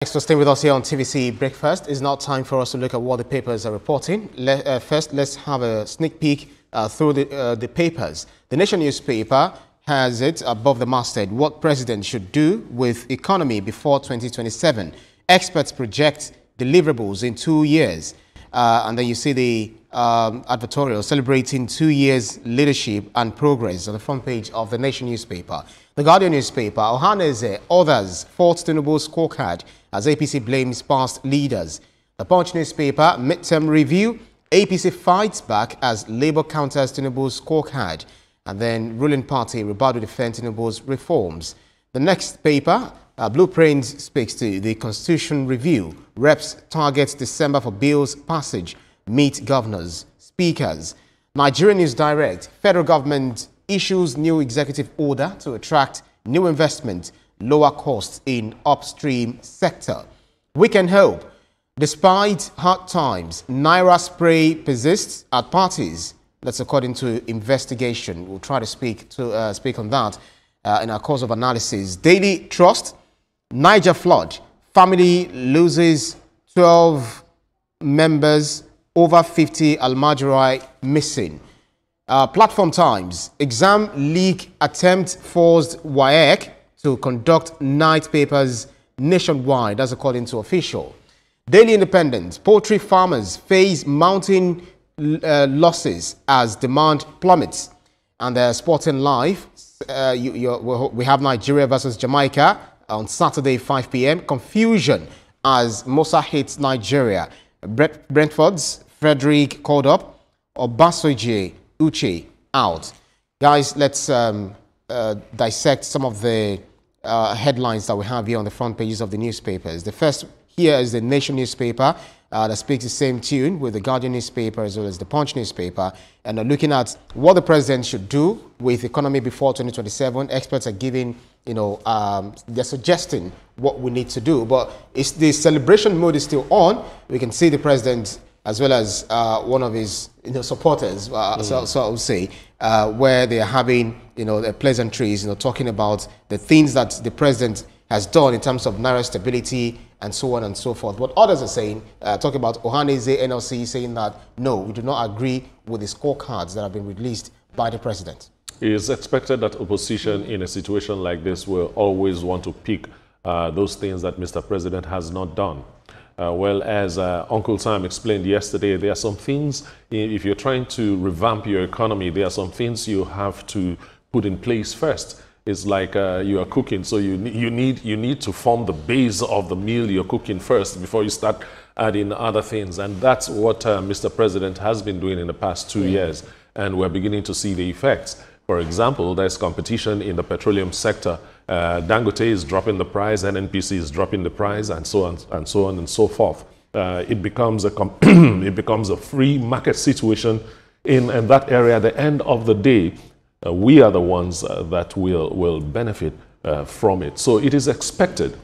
Thanks for staying with us here on TVC Breakfast. It's now time for us to look at what the papers are reporting. First, let's have a sneak peek through the papers. The Nation newspaper has it above the masthead, what president should do with economy before 2027. Experts project deliverables in 2 years. And then you see the advertorial celebrating 2 years leadership and progress on the front page of the Nation newspaper. The Guardian newspaper, Ohanaeze, others fault Tinubu's scorecard as APC blames past leaders. The Punch newspaper, midterm review, APC fights back as Labour counters Tinubu's scorecard. And then ruling party rebuttal to defend Tinubu's reforms. The next paper, Blueprint, speaks to the Constitution review. Reps targets December for bills passage. Meet governors, speakers. Nigerian News Direct, federal government issues new executive order to attract new investment, lower costs in upstream sector. Weekend hope. Despite hard times, Naira spray persists at parties. That's according to investigation. We'll try to speak on that in our course of analysis. Daily Trust, Niger flood. Family loses 12 members, over 50 Almajirai missing. Platform Times, exam leak attempt forced WAEC to conduct night papers nationwide. That's according to official. Daily Independent, poultry farmers face mounting losses as demand plummets. And the Sporting Life, we have Nigeria versus Jamaica on Saturday 5 p.m. Confusion as Musa hits Nigeria. Brentford's Frederick called up. Obasoje Uche out. Guys, let's dissect some of the headlines that we have here on the front pages of the newspapers. The first here is the Nation newspaper that speaks the same tune with the Guardian newspaper as well as the Punch newspaper, and are looking at what the president should do with economy before 2027. Experts are giving, they're suggesting what we need to do, but it's the celebration mode is still on. We can see the president as well as one of his supporters, so I would say, where they are having the pleasantries, talking about the things that the president has done in terms of Naira stability and so on and so forth. But others are saying, talking about Ohanaeze NLC, saying that no, we do not agree with the scorecards that have been released by the president. It is expected that opposition in a situation like this will always want to pick those things that Mr. President has not done. Well, as Uncle Sam explained yesterday, there are some things, if you're trying to revamp your economy, there are some things you have to put in place first. It's like you are cooking, so you need to form the base of the meal you're cooking first before you start adding other things. And that's what Mr. President has been doing in the past 2 years, and we're beginning to see the effects. For example, there's competition in the petroleum sector. Dangote is dropping the price, NNPC is dropping the price, and so on and so on and so forth. It becomes a free market situation in that area. At the end of the day, we are the ones that will benefit from it. So it is expected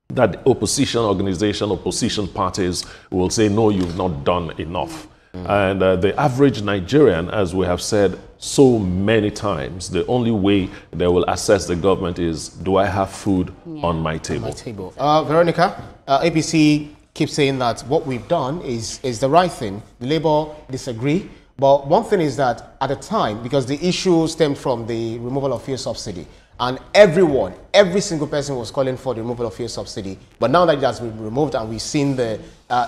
that the opposition organization, opposition parties will say, no, you've not done enough. And the average Nigerian, as we have said so many times, the only way they will assess the government is, do I have food on my table? Veronica, APC keeps saying that what we've done is the right thing. The Labour disagree. But one thing is that at the time, because the issue stemmed from the removal of fuel subsidy, and every single person was calling for the removal of fuel subsidy. But now that it has been removed and we've seen the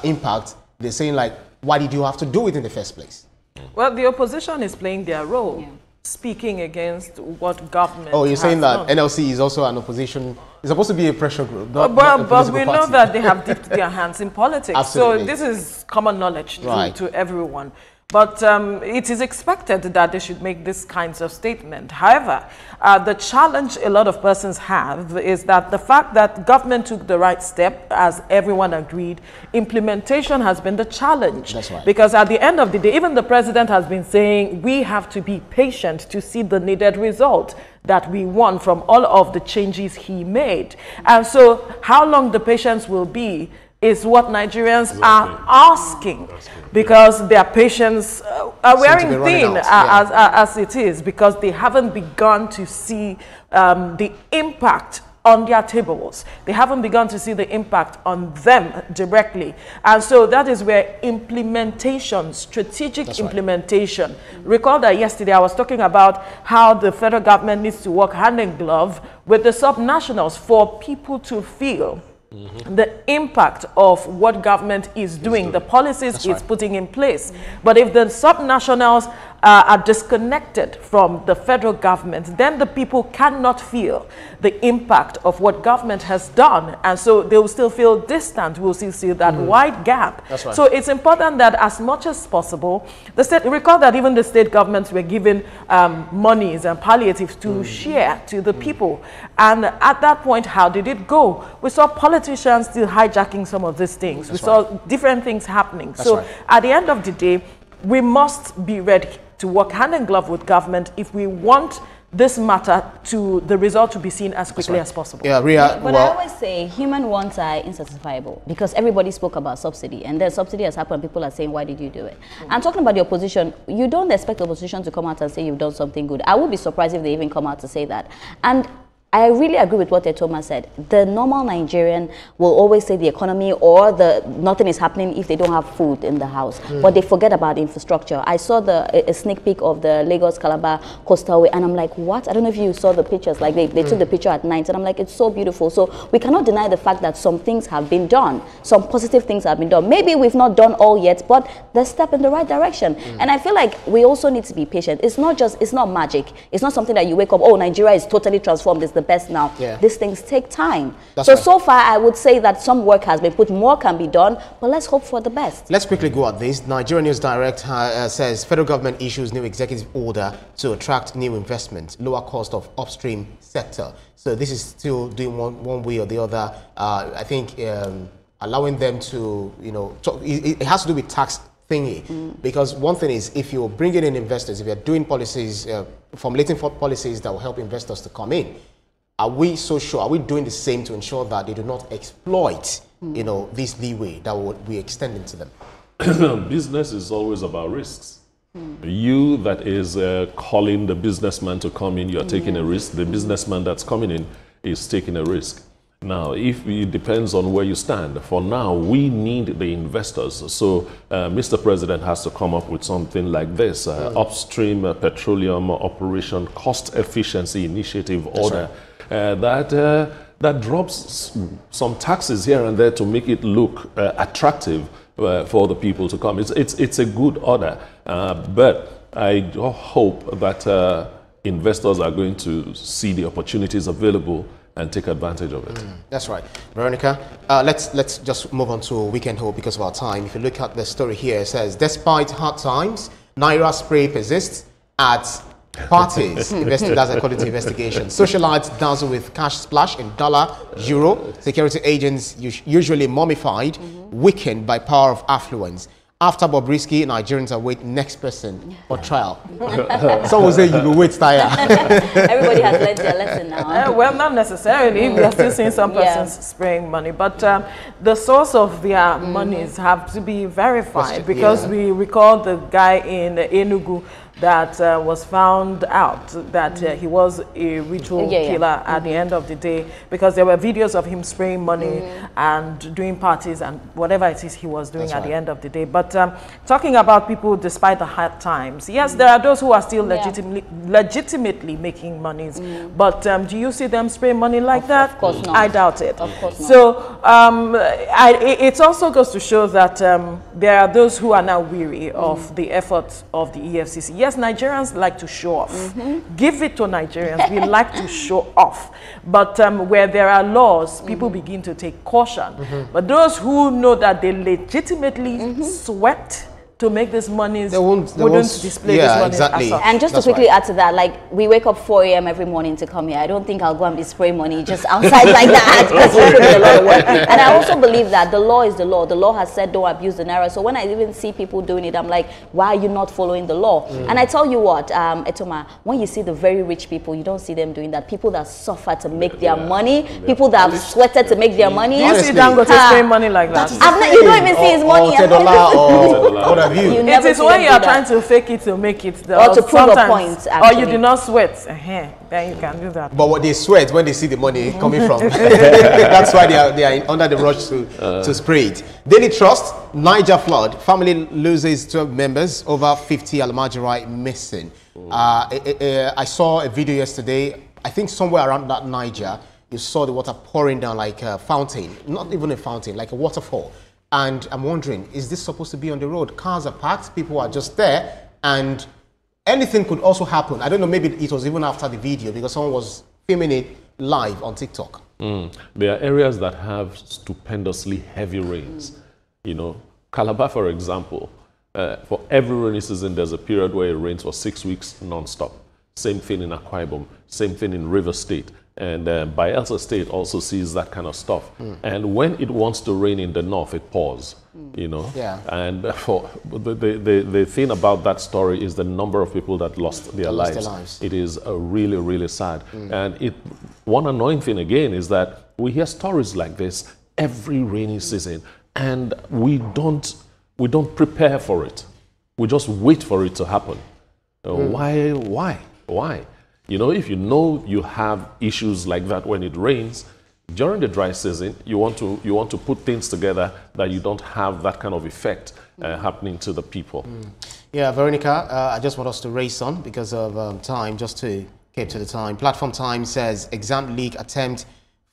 impact, they're saying, like, why did you have to do it in the first place? Well, the opposition is playing their role, speaking against what government Oh, you're saying that done. NLC is also an opposition, it's supposed to be a pressure group, not but we know that they have dipped their hands in politics. Absolutely. So this is common knowledge to everyone. But it is expected that they should make this kinds of statement. However, the challenge a lot of persons have is that the fact that government took the right step, as everyone agreed, implementation has been the challenge. That's right. Because at the end of the day, even the president has been saying we have to be patient to see the needed result that we want from all of the changes he made. And so how long the patience will be is what Nigerians are asking, because their patience are wearing thin as it is, because they haven't begun to see the impact on their tables. They haven't begun to see the impact on them directly. And so that is where implementation, strategic implementation. Recall that yesterday I was talking about how the federal government needs to work hand in glove with the subnationals for people to feel the impact of what government is doing, the policies it's putting in place. But if the subnationals are disconnected from the federal government, then the people cannot feel the impact of what government has done. And so they will still feel distant. We'll still see that wide gap. So it's important that as much as possible, the state, recall that even the state governments were given monies and palliatives to share to the people. And at that point, how did it go? We saw politicians still hijacking some of these things. We saw different things happening. At the end of the day, we must be ready to work hand in glove with government if we want this matter to the result to be seen as quickly as possible. Yeah, Ria, but I always say human wants are insatisfiable because everybody spoke about subsidy and then subsidy has happened. People are saying, why did you do it? I'm talking about the opposition. You don't expect the opposition to come out and say you've done something good. I would be surprised if they even come out to say that. And I really agree with what Etoma said. The normal Nigerian will always say the economy or the nothing is happening if they don't have food in the house. But they forget about infrastructure. I saw a sneak peek of the Lagos-Calabar Coastal Way and I'm like, what? I don't know if you saw the pictures. Like they took the picture at night and I'm like, it's so beautiful. So we cannot deny the fact that some things have been done. Some positive things have been done. Maybe we've not done all yet, but there's a step in the right direction. And I feel like we also need to be patient. It's not magic. It's not something that you wake up, oh, Nigeria is totally transformed. It's the best now. These things take time. So far, I would say that some work has been put, more can be done, but let's hope for the best. Let's quickly go at this. Nigerian News Direct says federal government issues new executive order to attract new investment, lower cost of upstream sector. So this is still doing one way or the other. I think allowing them to, it has to do with tax thingy, because one thing is, if you're bringing in investors, if you're doing policies, formulating policies that will help investors to come in, are we so sure? Are we doing the same to ensure that they do not exploit, this leeway that we extend into them? Business is always about risks. You that is calling the businessman to come in, you're taking a risk. The businessman that's coming in is taking a risk. Now, if it depends on where you stand. For now, we need the investors. So, Mr. President has to come up with something like this, upstream petroleum operation cost efficiency initiative order that drops some taxes here and there to make it look attractive for the people to come. It's a good order, but I hope that investors are going to see the opportunities available and take advantage of it. That's right. Veronica, let's just move on to Weekend Hope because of our time. If you look at the story here, it says, despite hard times, Naira spray persists at parties. That's according to investigation. Socialites dazzle with cash splash in dollar, euro. Security agents usually mummified, weakened by power of affluence. After Bobrisky, Nigerians await next person for trial. Some will say you will wait, Taya. Everybody has learned their lesson now. Well, not necessarily. We are still seeing some persons spraying money. But the source of their monies have to be verified, because we recall the guy in Enugu that was found out that he was a ritual killer at the end of the day, because there were videos of him spraying money and doing parties and whatever it is he was doing at the end of the day. But talking about people despite the hard times, yes, there are those who are still legitimately making monies, but do you see them spraying money like that? Of course not. I doubt it. Of course not. So it also goes to show that there are those who are now weary of the efforts of the EFCC. Yes, Nigerians like to show off. Give it to Nigerians. We like to show off. But where there are laws, people begin to take caution. But those who know that they legitimately sweat to make this money, wouldn't display this money. Exactly. And just to quickly add to that, like, we wake up 4 a.m. every morning to come here. I don't think I'll go and be spraying money just outside like that, because we're putting a lot of work. And I also believe that the law is the law. The law has said don't abuse the naira. So when I even see people doing it, I'm like, why are you not following the law? And I tell you what, Etoma, when you see the very rich people, you don't see them doing that. People that suffer to make their money, people that have sweated to make their money. Do you see Dangote spraying money like that? You don't even see his money. view. It is when you are trying to fake it to make it. Or to prove a point, or you do not sweat. Then you can do that. But what they sweat when they see the money coming from. That's why they are under the rush to spray it. Daily Trust, Niger flood. Family loses 12 members, over 50 Almajirai missing. I saw a video yesterday, I think somewhere around that Niger, you saw the water pouring down like a fountain. Not even a fountain, like a waterfall. And I'm wondering, is this supposed to be on the road? Cars are parked, people are just there, and anything could also happen. I don't know, maybe it was even after the video because someone was filming it live on TikTok. There are areas that have stupendously heavy rains. You know, Calabar, for example, for every rainy season, there's a period where it rains for 6 weeks non-stop. Same thing in Akwa Ibom, same thing in River State. And Bayelsa State also sees that kind of stuff. And when it wants to rain in the north, it pours, you know. Yeah. And for the thing about that story is the number of people that lost their lives. It is really, really sad. And one annoying thing again is that we hear stories like this every rainy season, and we don't prepare for it. We just wait for it to happen. Why? You know, if you know you have issues like that when it rains, during the dry season, you want to put things together that you don't have that kind of effect happening to the people. Yeah, Veronica, I just want us to race on because of time, just to keep to the time. Platform Time says exam leak attempt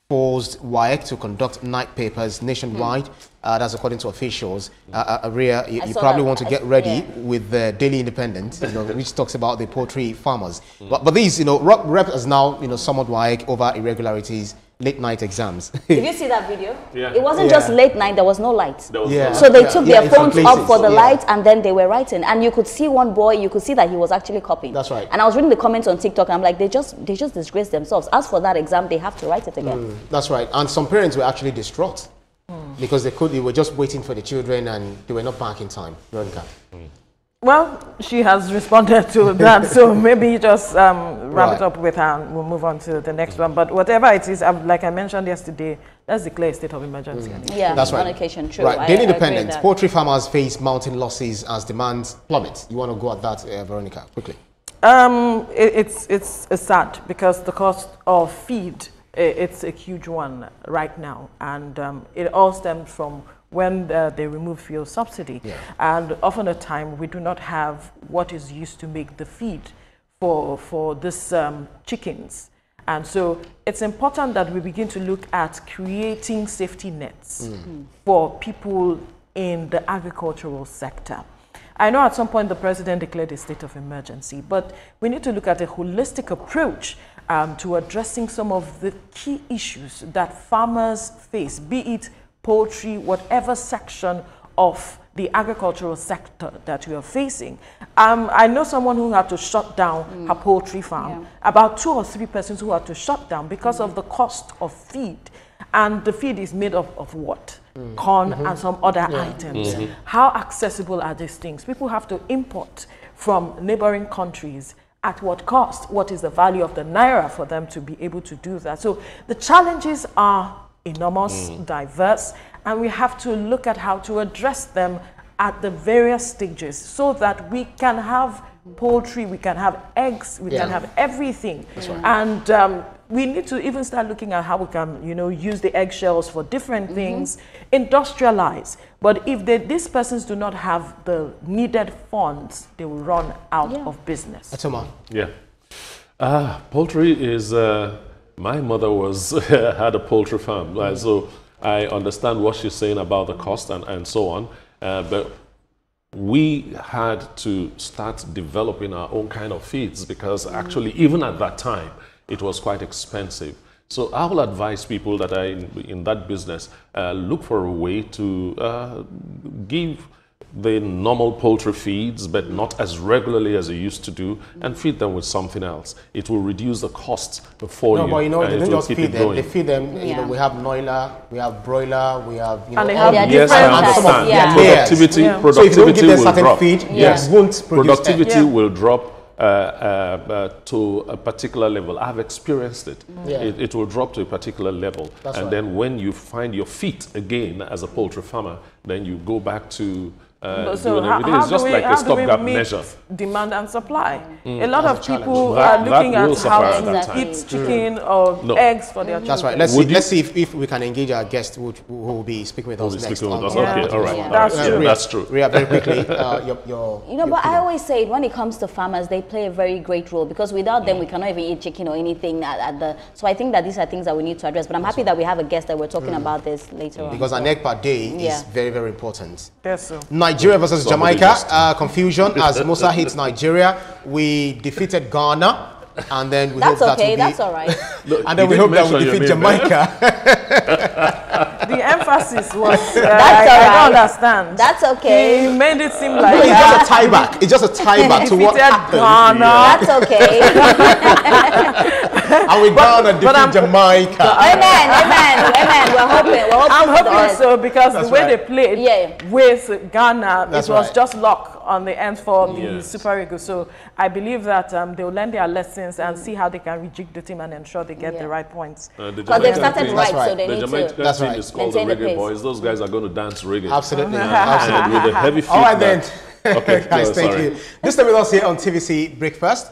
forced WAEC to conduct night papers nationwide. That's according to officials. Aria, you probably want to get ready with the Daily Independent, you know, which talks about the poultry farmers. But these, you know, Rep has now, you know, summoned WAEC over irregularities, late night exams. Did you see that video? Yeah. It wasn't just late night, there was no lights. Yeah. So they took their phones up for the lights and then they were writing. And you could see one boy, you could see that he was actually copying. That's right. And I was reading the comments on TikTok, and I'm like, they just disgrace themselves. As for that exam, they have to write it again. That's right. And some parents were actually distraught because they were just waiting for the children and they were not back in time. Veronica. Well, she has responded to that, so maybe just wrap it up with her and we'll move on to the next one. But whatever it is, like I mentioned yesterday, let's declare a state of emergency. Yeah, that's right. On occasion, true. Right. Daily Independent, poultry farmers face mounting losses as demand plummets. You want to go at that, Veronica, quickly? It's sad because the cost of feed, it's a huge one right now. And it all stems from when they remove fuel subsidy. And often at time, we do not have what is used to make the feed for this chickens. And so it's important that we begin to look at creating safety nets for people in the agricultural sector. I know at some point the president declared a state of emergency, but we need to look at a holistic approach to addressing some of the key issues that farmers face, be it poultry, whatever section of the agricultural sector that you are facing. I know someone who had to shut down her poultry farm, about 2 or 3 persons who had to shut down because of the cost of feed. And the feed is made of what? Corn and some other items. How accessible are these things? People have to import from neighboring countries. At what cost? What is the value of the naira for them to be able to do that? So the challenges are enormous, diverse, and we have to look at how to address them at the various stages so that we can have poultry, we can have eggs, we can have everything. And we need to even start looking at how we can, you know, use the eggshells for different things, industrialize. But if these persons do not have the needed funds, they will run out of business. Atoma. Yeah. Poultry is... my mother had a poultry farm, so I understand what she's saying about the cost and so on. But we had to start developing our own kind of feeds because actually, even at that time, it was quite expensive. So I will advise people that are in that business, look for a way to give the normal poultry feeds, but not as regularly as you used to do, and feed them with something else. It will reduce the costs for you. No, but you know, they don't just feed them. They feed them, you know, we have noiler, we have broiler, we have, you know, and they have yes, I understand. Productivity so if you don't give them will certain drop. feed, it won't produce. Productivity will drop to a particular level. I've experienced it. It will drop to a particular level. Then when you find your feet again as a poultry farmer, then you go back to doing everything. It's just like a stopgap measure. Demand and supply. A lot of people are looking at how to eat chicken or eggs for their children. That's right. Let's see if we can engage our guest who will be speaking with us next. Okay, all right. That's true. Ria, very quickly, but I always say when it comes to farmers, they play a very great role because without them, we cannot even eat chicken or anything so I think that these are things that we need to address. But I'm happy that we have a guest that we're talking about this later on. Because our NECPA day is very, very important. Yes, sir. Nigeria versus Jamaica, confusion as Musa hits Nigeria. We defeated Ghana. And then we hope that will be, that's all right. And then we hope that we defeat Jamaica. The emphasis was, I don't understand. That's okay. He made it seem like it's just a tie back. It's just a tie back to what happened. That's okay. And we Ghana defeat Jamaica. Amen. We're hoping. I'm hoping so because the way right. they played with Ghana, it was just luck on the end for the Super Eagles. So I believe that they will learn their lessons and see how they can rejig the team and ensure they get the right points. Because they've started so they need to. The Jamaican team is called the Reggae Boys. Those guys are going to dance reggae. Absolutely. Absolutely. With a heavy feedback. All right then. Okay, guys, thank you. This time with us here on TVC Breakfast.